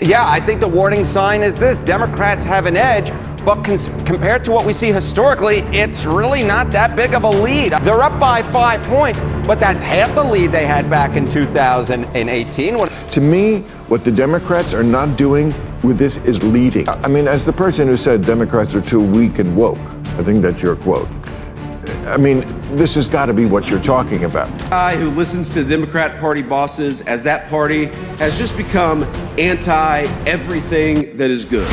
Yeah, I think the warning sign is this. Democrats have an edge, but compared to what we see historically, it's really not that big of a lead. They're up by 5 points, but that's half the lead they had back in 2018. To me, what the Democrats are not doing with this is leading. I mean, as the person who said Democrats are too weak and woke, I think that's your quote. I mean, this has got to be what you're talking about. Guy who listens to the Democrat Party bosses, as that party has just become anti-everything that is good.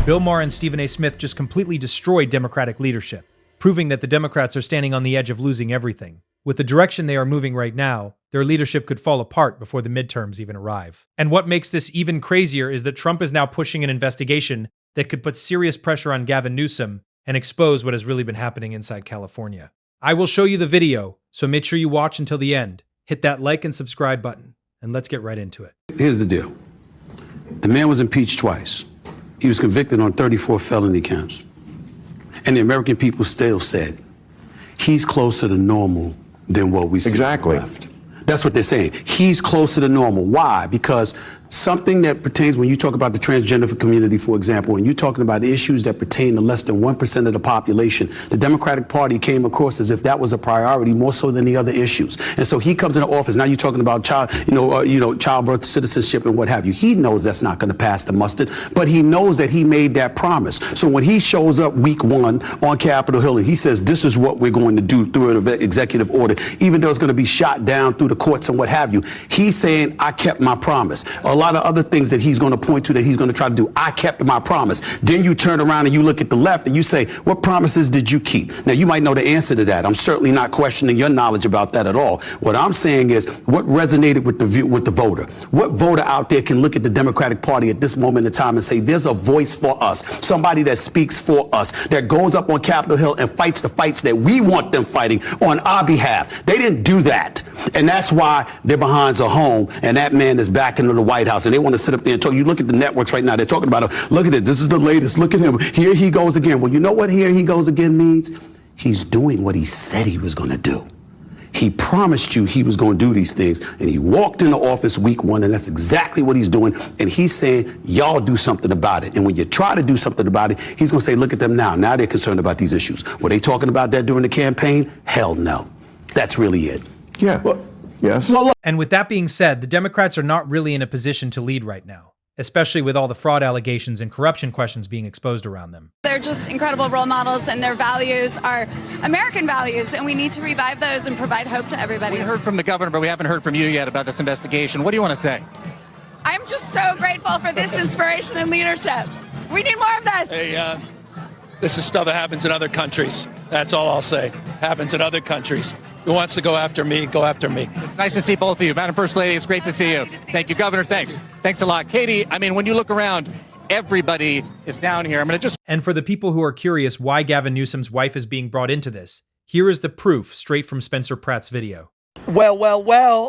Bill Maher and Stephen A. Smith just completely destroyed Democratic leadership, proving that the Democrats are standing on the edge of losing everything. With the direction they are moving right now, their leadership could fall apart before the midterms even arrive. And what makes this even crazier is that Trump is now pushing an investigation that could put serious pressure on Gavin Newsom and expose what has really been happening inside California. I will show you the video, so make sure you watch until the end. Hit that like and subscribe button, and let's get right into it. Here's the deal. The man was impeached twice. He was convicted on 34 felony counts. And the American people still said, he's closer to normal than what we see. Exactly. Left. That's what they're saying. He's closer to normal. Why? Because something that pertains, when you talk about the transgender community, for example, and you're talking about the issues that pertain to less than 1% of the population, the Democratic Party came across as if that was a priority more so than the other issues. And so he comes into office. Now you're talking about childbirth, citizenship, and what have you. He knows that's not going to pass the mustard, but he knows that he made that promise. So when he shows up week 1 on Capitol Hill and he says, this is what we're going to do through an executive order, even though it's going to be shot down through the courts and what have you, he's saying, I kept my promise. A lot of other things that he's going to point to that he's going to try to do. I kept my promise. Then you turn around and you look at the left and you say, what promises did you keep? Now, you might know the answer to that. I'm certainly not questioning your knowledge about that at all. What I'm saying is what resonated with the voter. What voter out there can look at the Democratic Party at this moment in time and say, there's a voice for us, somebody that speaks for us, that goes up on Capitol Hill and fights the fights that we want them fighting on our behalf. They didn't do that. And that's why their behinds are home and that man is back into the White House. And they want to sit up there and talk. You look at the networks right now, they're talking about him. Look at it. This is the latest. Look at him. Here he goes again. Well, you know what here he goes again means? He's doing what he said he was going to do. He promised you he was going to do these things, and he walked into office week 1, and that's exactly what he's doing. And he's saying, y'all do something about it. And when you try to do something about it, he's going to say, look at them now. Now they're concerned about these issues. Were they talking about that during the campaign? Hell no. That's really it. Yeah. Well, yes. And with that being said, the Democrats are not really in a position to lead right now, especially with all the fraud allegations and corruption questions being exposed around them. They're just incredible role models, and their values are American values, and we need to revive those and provide hope to everybody. We heard from the governor, but we haven't heard from you yet about this investigation. What do you want to say? I'm just so grateful for this inspiration and leadership. We need more of this. Hey, this is stuff that happens in other countries. That's all I'll say. Happens in other countries. Who wants to go after me, go after me. It's nice to see both of you. Madam First Lady, it's great to see you. Thank you, Governor. Thanks. Thanks a lot. Katie, I mean, when you look around, everybody is down here. I'm going to just... And for the people who are curious why Gavin Newsom's wife is being brought into this, here is the proof straight from Spencer Pratt's video. Well,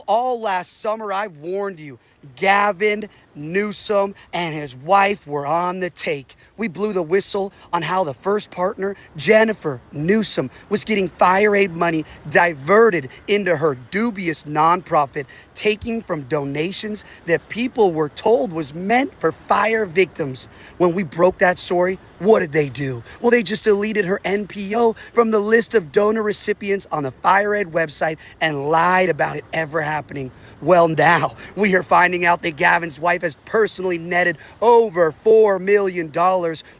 all last summer I warned you. Gavin Newsom and his wife were on the take. We blew the whistle on how the first partner, Jennifer Newsom, was getting fire aid money diverted into her dubious nonprofit, taking from donations that people were told was meant for fire victims. When we broke that story, what did they do? Well, they just deleted her NPO from the list of donor recipients on the fire aid website and lied about it ever happening. Well, now we are finding out that Gavin's wife has personally netted over $4 million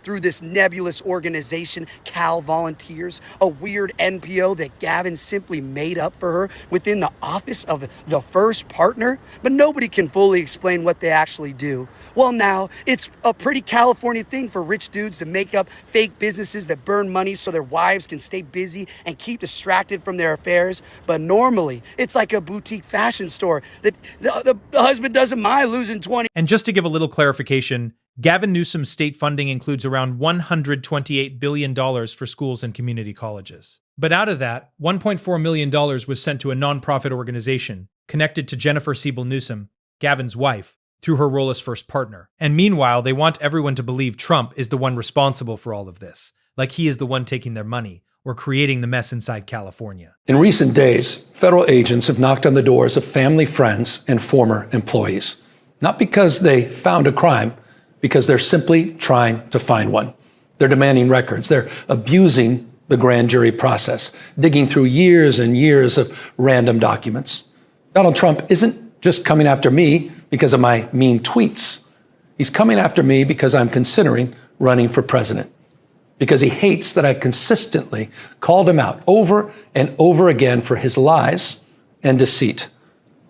through this nebulous organization, Cal Volunteers, a weird NPO that Gavin simply made up for her within the office of the first partner. But nobody can fully explain what they actually do. Well, now it's a pretty California thing for rich dudes to make up fake businesses that burn money so their wives can stay busy and keep distracted from their affairs. But normally it's like a boutique fashion store that the husband doesn't mind losing 20. And just to give a little clarification, Gavin Newsom's state funding includes around $128 billion for schools and community colleges. But out of that, $1.4 million was sent to a nonprofit organization connected to Jennifer Siebel Newsom, Gavin's wife, through her role as first partner. And meanwhile, they want everyone to believe Trump is the one responsible for all of this, like he is the one taking their money or creating the mess inside California. In recent days, federal agents have knocked on the doors of family, friends, and former employees. Not because they found a crime, because they're simply trying to find one. They're demanding records. They're abusing the grand jury process, digging through years and years of random documents. Donald Trump isn't just coming after me because of my mean tweets. He's coming after me because I'm considering running for president, because he hates that I've consistently called him out over and over again for his lies and deceit.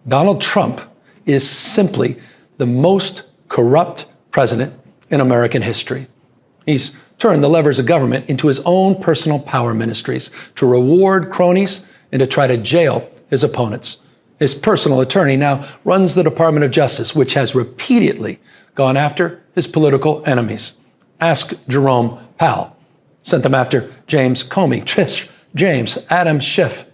Donald Trump is simply the most corrupt president in American history. He's turned the levers of government into his own personal power ministries to reward cronies and to try to jail his opponents. His personal attorney now runs the Department of Justice, which has repeatedly gone after his political enemies. Ask Jerome Powell. Sent them after James Comey, Trish James, Adam Schiff.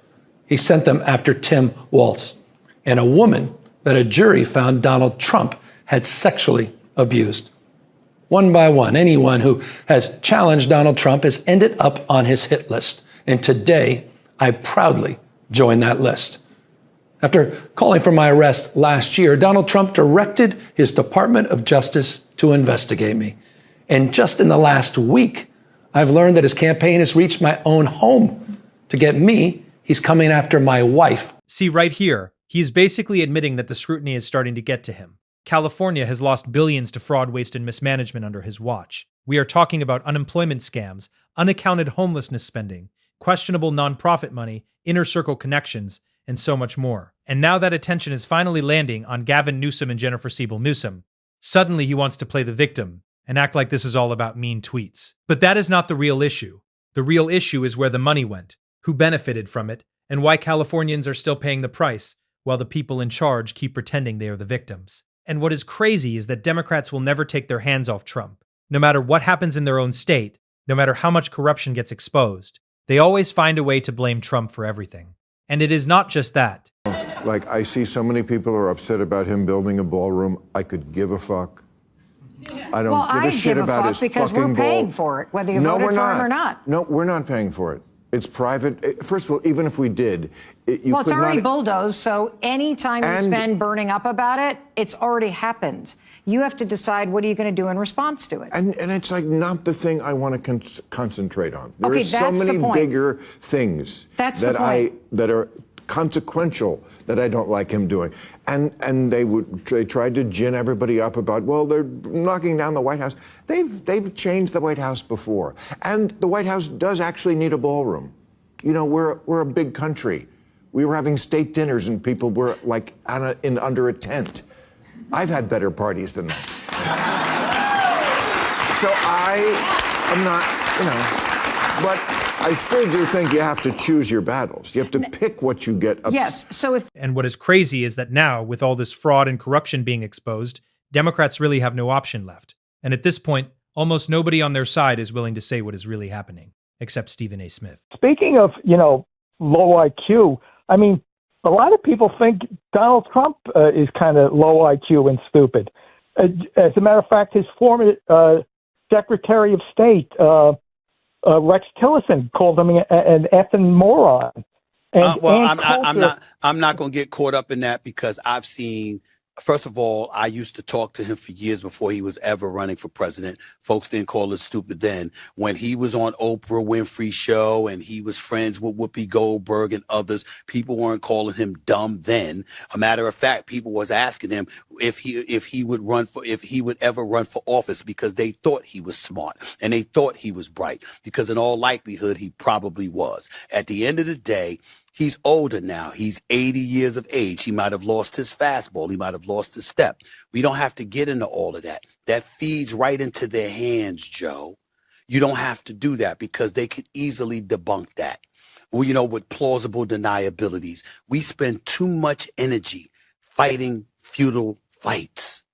He sent them after Tim Walz, and a woman that a jury found Donald Trump had sexually abused. One by one, anyone who has challenged Donald Trump has ended up on his hit list. And today, I proudly join that list. After calling for my arrest last year, Donald Trump directed his Department of Justice to investigate me. And just in the last week, I've learned that his campaign has reached my own home. To get me, he's coming after my wife. See, right here, he's basically admitting that the scrutiny is starting to get to him. California has lost billions to fraud, waste, and mismanagement under his watch. We are talking about unemployment scams, unaccounted homelessness spending, questionable nonprofit money, inner circle connections, and so much more. And now that attention is finally landing on Gavin Newsom and Jennifer Siebel Newsom, suddenly he wants to play the victim and act like this is all about mean tweets. But that is not the real issue. The real issue is where the money went, who benefited from it, and why Californians are still paying the price while the people in charge keep pretending they are the victims. And what is crazy is that Democrats will never take their hands off Trump. No matter what happens in their own state, no matter how much corruption gets exposed, they always find a way to blame Trump for everything. And it is not just that. Like, I see so many people are upset about him building a ballroom. I could give a fuck. I don't give a shit about his fucking ball. Because we're paying for it, whether you voted for him or not. No, we're not paying for it. It's private. First of all, even if we did, well, it's already bulldozed, so anytime you spend burning up about it, it's already happened. You have to decide what are you going to do in response to it. And it's like not the thing I want to concentrate on. There Okay, are so that's many the point. bigger things That's the point. that are consequential that I don't like him doing. And they tried to gin everybody up about, well, they're knocking down the White House. They've changed the White House before. And the White House does actually need a ballroom. You know, we're a big country. We were having state dinners and people were like under a tent. I've had better parties than that. So I'm not, but I still do think you have to choose your battles. You have to pick what you get upset. Yes, so if... And what is crazy is that now, with all this fraud and corruption being exposed, Democrats really have no option left. And at this point, almost nobody on their side is willing to say what is really happening, except Stephen A. Smith. Speaking of, low IQ, I mean, a lot of people think Donald Trump is kind of low IQ and stupid. As a matter of fact, his former Secretary of State, Rex Tillerson, called him an effing moron. I'm not going to get caught up in that because I've seen. First of all, I used to talk to him for years before he was ever running for president. Folks didn't call it stupid then. When he was on Oprah Winfrey's show and he was friends with Whoopi Goldberg and others, people weren't calling him dumb then. A matter of fact, people was asking him if he would ever run for office because they thought he was smart and they thought he was bright because in all likelihood he probably was. At the end of the day, he's older now. He's 80 years of age. He might have lost his fastball. He might have lost his step. We don't have to get into all of that. That feeds right into their hands, Joe. You don't have to do that because they could easily debunk that. Well, with plausible deniabilities. We spend too much energy fighting futile fights.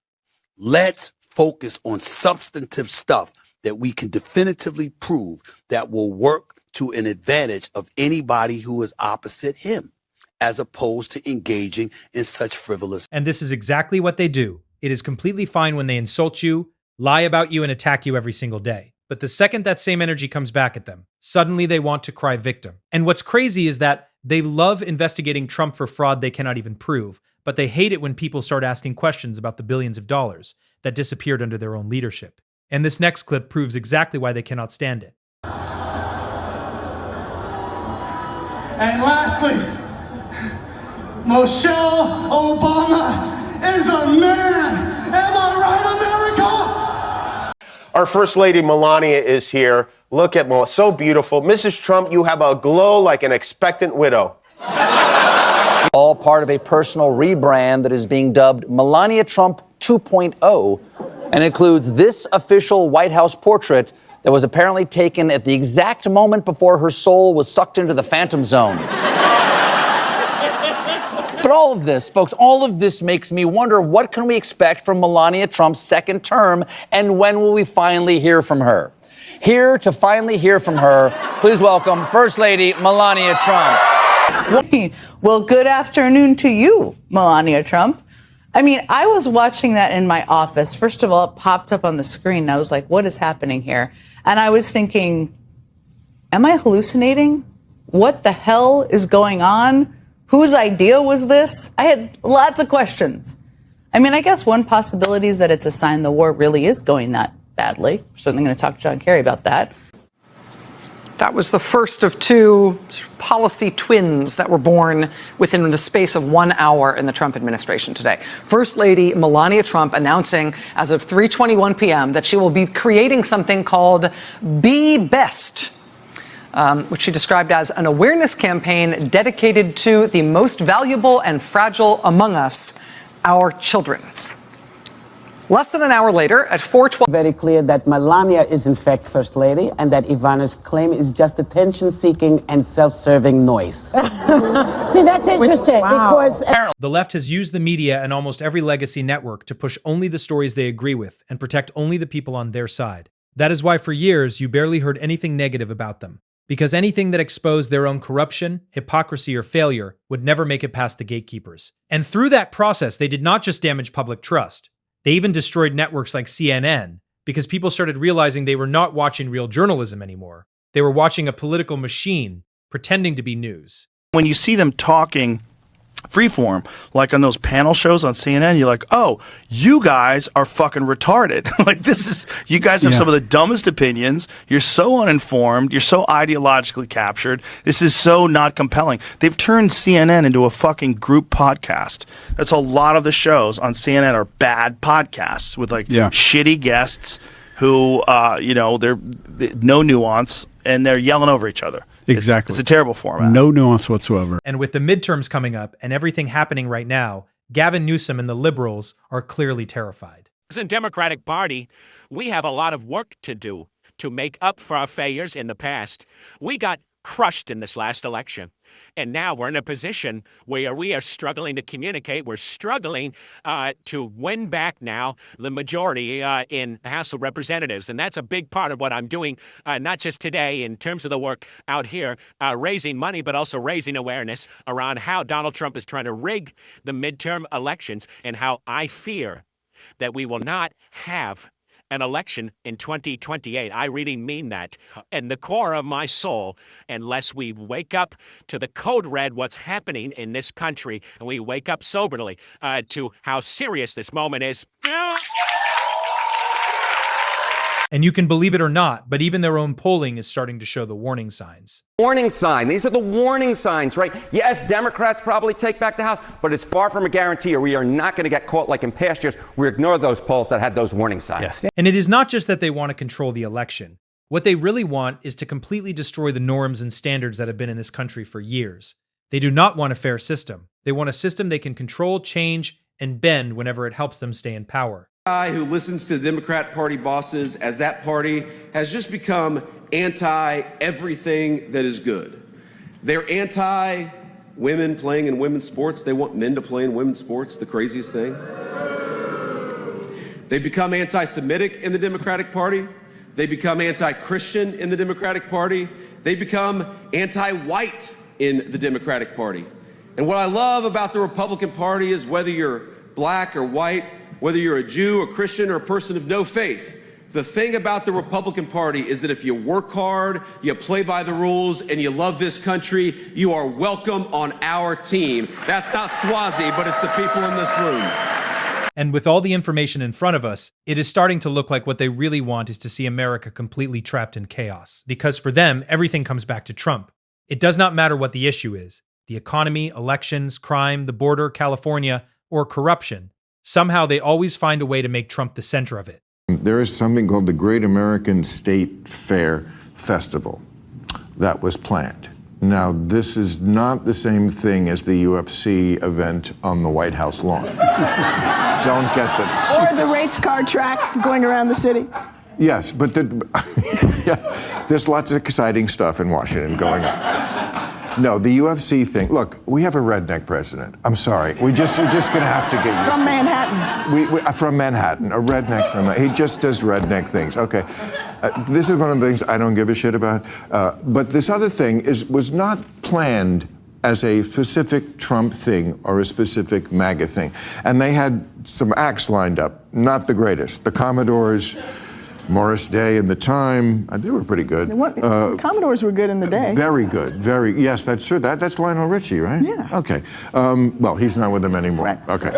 Let's focus on substantive stuff that we can definitively prove that will work to an advantage of anybody who is opposite him, as opposed to engaging in such frivolous. And this is exactly what they do. It is completely fine when they insult you, lie about you, and attack you every single day. But the second that same energy comes back at them, suddenly they want to cry victim. And what's crazy is that they love investigating Trump for fraud they cannot even prove, but they hate it when people start asking questions about the billions of dollars that disappeared under their own leadership. And this next clip proves exactly why they cannot stand it. And lastly, Michelle Obama is a man. Am I right, America? Our First Lady Melania is here. Look at Melania, so beautiful. Mrs. Trump, you have a glow like an expectant widow. All part of a personal rebrand that is being dubbed Melania Trump 2.0 and includes this official White House portrait that was apparently taken at the exact moment before her soul was sucked into the Phantom Zone. But all of this, folks, all of this makes me wonder, what can we expect from Melania Trump's second term, and when will we finally hear from her? Here to finally hear from her, please welcome First Lady Melania Trump. Well, good afternoon to you, Melania Trump. I mean, I was watching that in my office. First of all, it popped up on the screen. And I was like, what is happening here? And I was thinking, am I hallucinating? What the hell is going on? Whose idea was this? I had lots of questions. I mean, I guess one possibility is that it's a sign the war really is going that badly. We're certainly going to talk to John Kerry about that. That was the first of two policy twins that were born within the space of 1 hour in the Trump administration today. First Lady Melania Trump announcing as of 3:21 p.m. that she will be creating something called Be Best, which she described as an awareness campaign dedicated to the most valuable and fragile among us, our children. Less than an hour later, at 4:12. Very clear that Melania is in fact First Lady and that Ivana's claim is just attention-seeking and self-serving noise. See, that's interesting because the left has used the media and almost every legacy network to push only the stories they agree with and protect only the people on their side. That is why for years you barely heard anything negative about them, because anything that exposed their own corruption, hypocrisy, or failure would never make it past the gatekeepers. And through that process, they did not just damage public trust. They even destroyed networks like CNN because people started realizing they were not watching real journalism anymore. They were watching a political machine pretending to be news. When you see them talking freeform, like on those panel shows on CNN, you're like, oh, you guys are fucking retarded. Like, this is, you guys have some of the dumbest opinions. You're so uninformed. You're so ideologically captured. This is so not compelling. They've turned CNN into a fucking group podcast. That's a lot of the shows on CNN are bad podcasts with like shitty guests who, they're no nuance and they're yelling over each other. Exactly. It's a terrible format. No nuance whatsoever. And with the midterms coming up and everything happening right now, Gavin Newsom and the liberals are clearly terrified. As a Democratic Party, we have a lot of work to do to make up for our failures in the past. We got crushed in this last election. And now we're in a position where we are struggling to communicate. We're struggling to win back now the majority in the House of Representatives. And that's a big part of what I'm doing, not just today in terms of the work out here, raising money, but also raising awareness around how Donald Trump is trying to rig the midterm elections and how I fear that we will not have an election in 2028. I really mean that in the core of my soul, unless we wake up to the code red, what's happening in this country, and we wake up soberly to how serious this moment is. And you can believe it or not, but even their own polling is starting to show the warning signs. Warning sign. These are the warning signs, right? Yes, Democrats probably take back the House, but it's far from a guarantee, or we are not going to get caught like in past years. We ignore those polls that had those warning signs. Yes. And it is not just that they want to control the election. What they really want is to completely destroy the norms and standards that have been in this country for years. They do not want a fair system. They want a system they can control, change, and bend whenever it helps them stay in power. Guy who listens to the Democrat Party bosses, as that party has just become anti-everything that is good. They're anti-women playing in women's sports. They want men to play in women's sports, the craziest thing. They become anti-Semitic in the Democratic Party. They become anti-Christian in the Democratic Party. They become anti-white in the Democratic Party. And what I love about the Republican Party is whether you're black or white, whether you're a Jew, a Christian, or a person of no faith, The thing about the Republican Party is that if you work hard, you play by the rules, and you love this country, you are welcome on our team. That's not Swazi, but it's the people in this room. And with all the information in front of us, it is starting to look like what they really want is to see America completely trapped in chaos. Because for them, everything comes back to Trump. It does not matter what the issue is. The economy, elections, crime, the border, California, or corruption. Somehow they always find a way to make Trump the center of it. There is something called the Great American State Fair Festival that was planned. Now, this is not the same thing as the UFC event on the White House lawn. Don't get that. Or the race car track going around the city. Yes, but yeah, there's lots of exciting stuff in Washington going on. No, the UFC thing. Look, we have a redneck president. I'm sorry. We're just going to have to get used From to Manhattan. From Manhattan, a redneck from he just does redneck things. Okay, this is one of the things I don't give a shit about. But this other thing was not planned as a specific Trump thing or a specific MAGA thing, and they had some acts lined up. Not the greatest. The Commodores. Morris Day and the Time, they were pretty good. Commodores were good in the day. Very good, yes, that's true. That's Lionel Richie, right? Yeah. Okay. Well, he's not with them anymore. Right. Okay.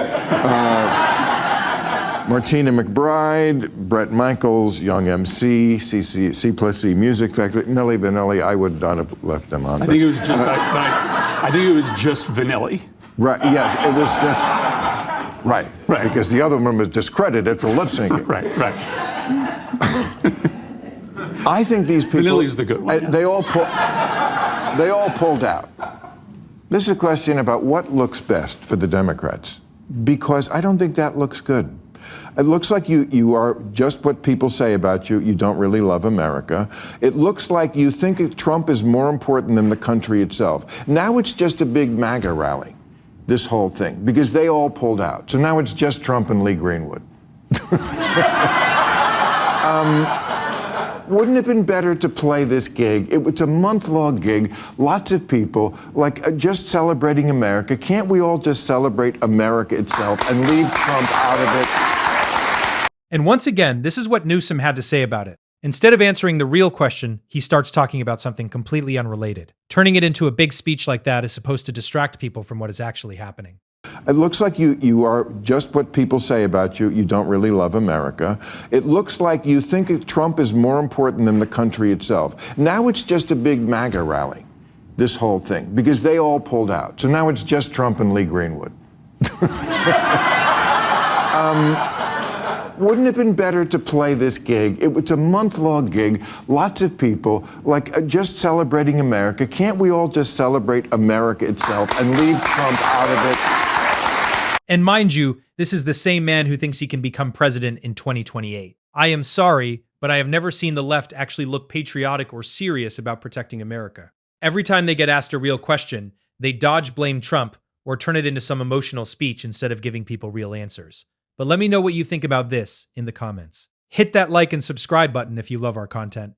Martina McBride, Brett Michaels, Young MC, C+C Music Factory, Milli Vanilli. I would not have left them on. I think it was just. I think it was just Vanilli. Right. Yes, it was just. Right. Because the other one was discredited for lip syncing. Right. I think these people. Vanilli's the good one. Yeah. They all pulled out. This is a question about what looks best for the Democrats, because I don't think that looks good. It looks like you are just what people say about you. You don't really love America. It looks like you think Trump is more important than the country itself. Now it's just a big MAGA rally, this whole thing, because they all pulled out. So now it's just Trump and Lee Greenwood. Wouldn't it have been better to play this gig? It's a month-long gig, lots of people, just celebrating America. Can't we all just celebrate America itself and leave Trump out of it? And once again, this is what Newsom had to say about it. Instead of answering the real question, he starts talking about something completely unrelated. Turning it into a big speech like that is supposed to distract people from what is actually happening. It looks like you are just what people say about you. You don't really love America. It looks like you think Trump is more important than the country itself. Now it's just a big MAGA rally, this whole thing, because they all pulled out. So now it's just Trump and Lee Greenwood. Wouldn't it have been better to play this gig? It's a month-long gig, lots of people, just celebrating America. Can't we all just celebrate America itself and leave Trump out of it? And mind you, this is the same man who thinks he can become president in 2028. I am sorry, but I have never seen the left actually look patriotic or serious about protecting America. Every time they get asked a real question, they dodge blame Trump or turn it into some emotional speech instead of giving people real answers. But let me know what you think about this in the comments. Hit that like and subscribe button if you love our content.